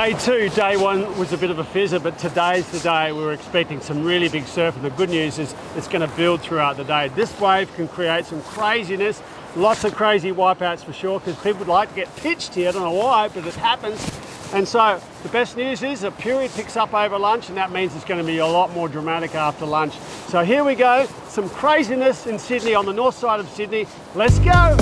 day two. Day one was a bit of a fizzer, but today's the day. We were expecting some really big surf, and the good news is it's going to build throughout the day. This wave can create some craziness, lots of crazy wipeouts for sure, because people would like to get pitched here. I don't know why, but it happens. And so the best news is the period picks up over lunch, and that means it's going to be a lot more dramatic after lunch. So here we go, some craziness in Sydney, on the north side of Sydney. Let's go.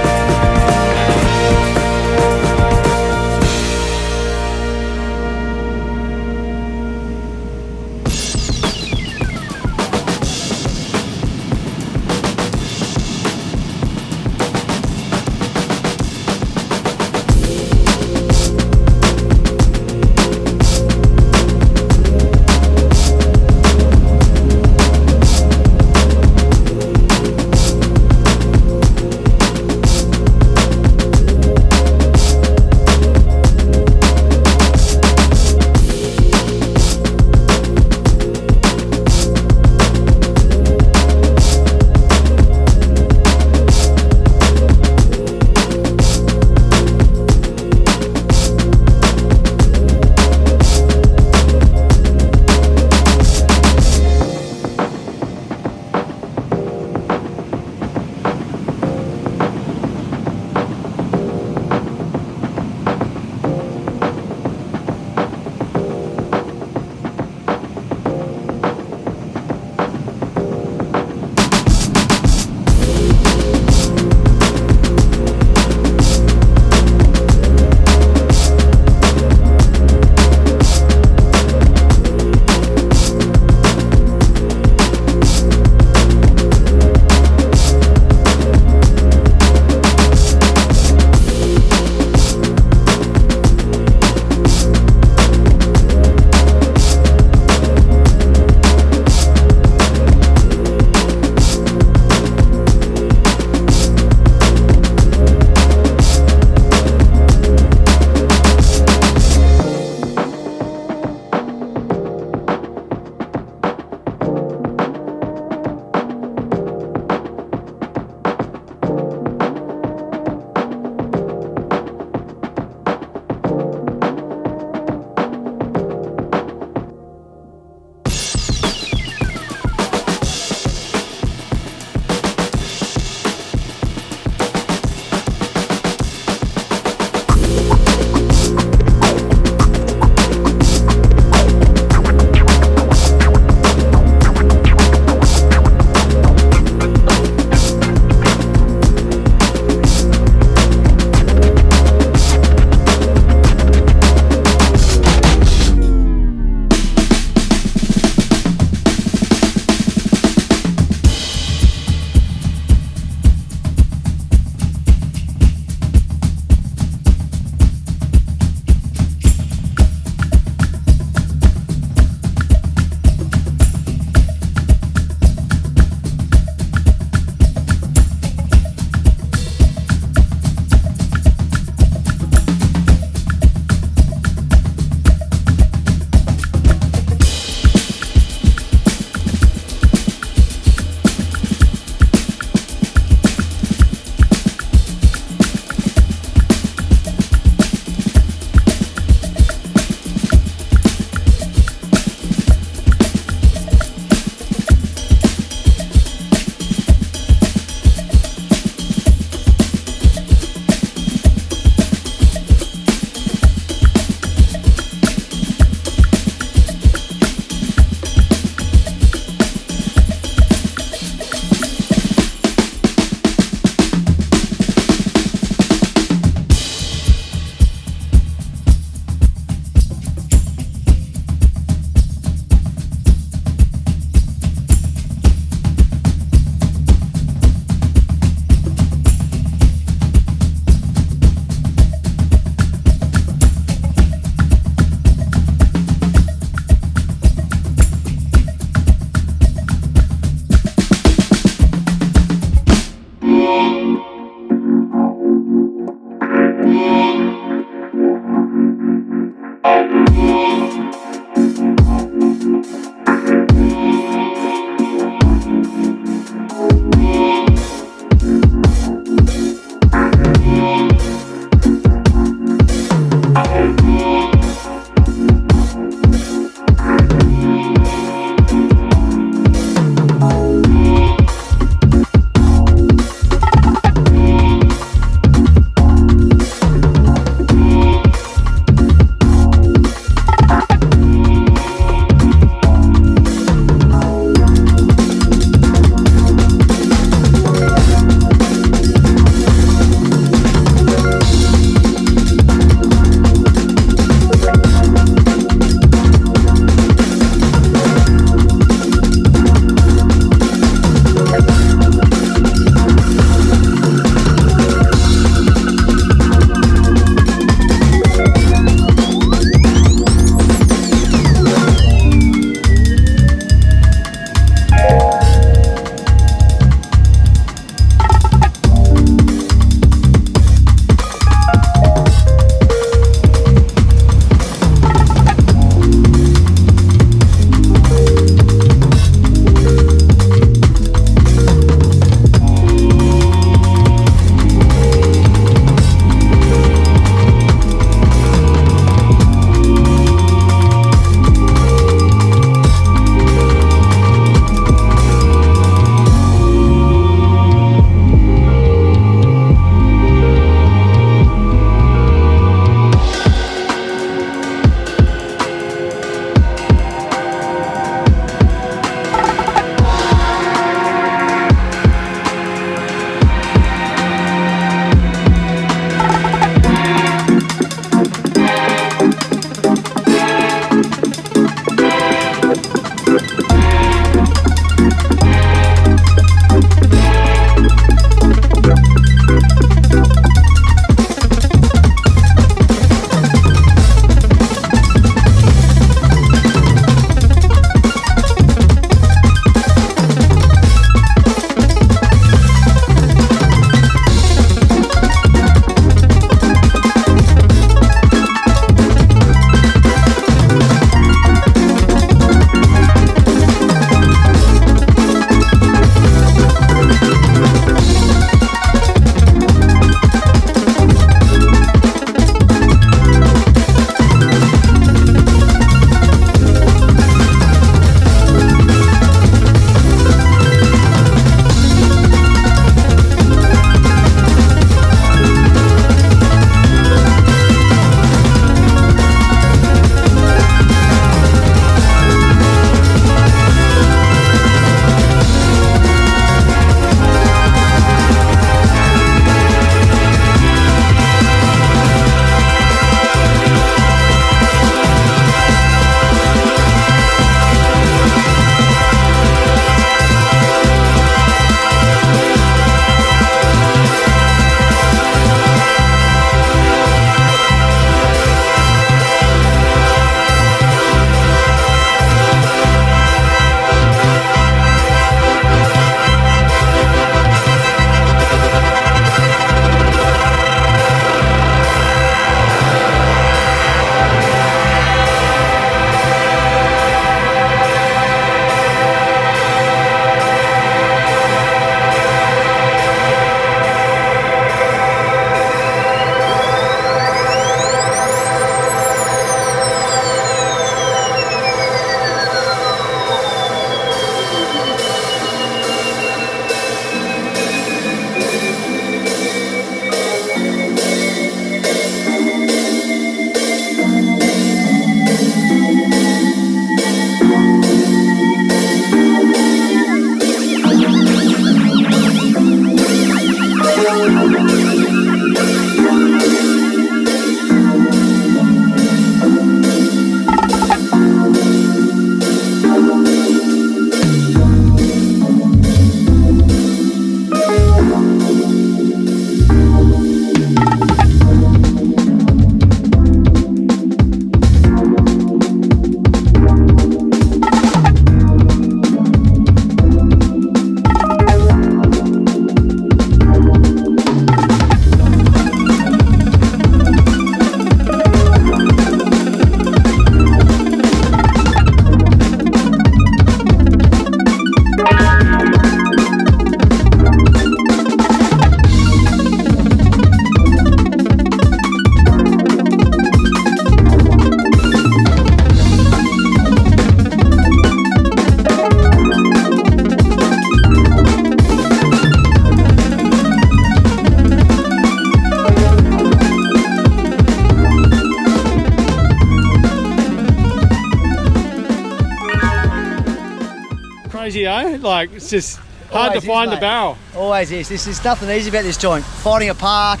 crazy, eh? Like, it's just hard Always to find is, the barrel. Always is. There's nothing easy about this joint. Finding a park,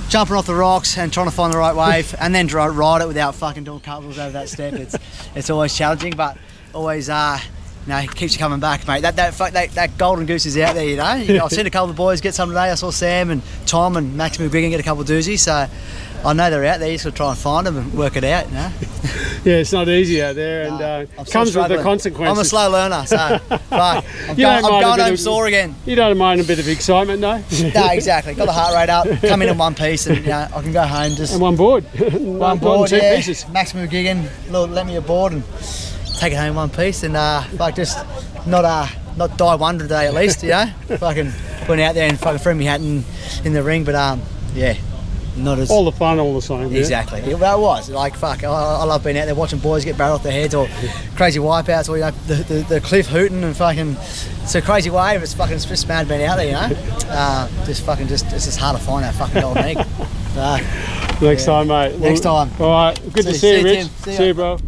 jumping off the rocks and trying to find the right wave, and then ride it without fucking doing cartwheels over that step. It's always challenging, but always it keeps you coming back, mate. That golden goose is out there, you know. I've seen a couple of boys get some today. I saw Sam and Tom and Max McGrigan get a couple of doozies, so I know they're out there. You just got to try and find them and work it out, you know. Yeah, it's not easy out there, and comes with the consequences. I'm a slow learner, so I'm going home sore again. You don't mind a bit of excitement, though? No, exactly. Got the heart rate up, come in one piece, and I can go home just... And one board. One board, two pieces. Max McGrigan, lent me a board and take it home in one piece, and just not die one today at least, you know. Fucking went out there and fucking threw me hat in the ring, but yeah. Not as all the fun, all the same. Exactly. Yeah. It was like fuck. I love being out there watching boys get barreled off their heads or crazy wipeouts, or the cliff hooting and fucking. It's a crazy wave. It's just mad being out there, you know. It's just hard to find that fucking golden egg. Next time, mate. Next time. All right. Good to see you, Rich. Tim. See you, bro.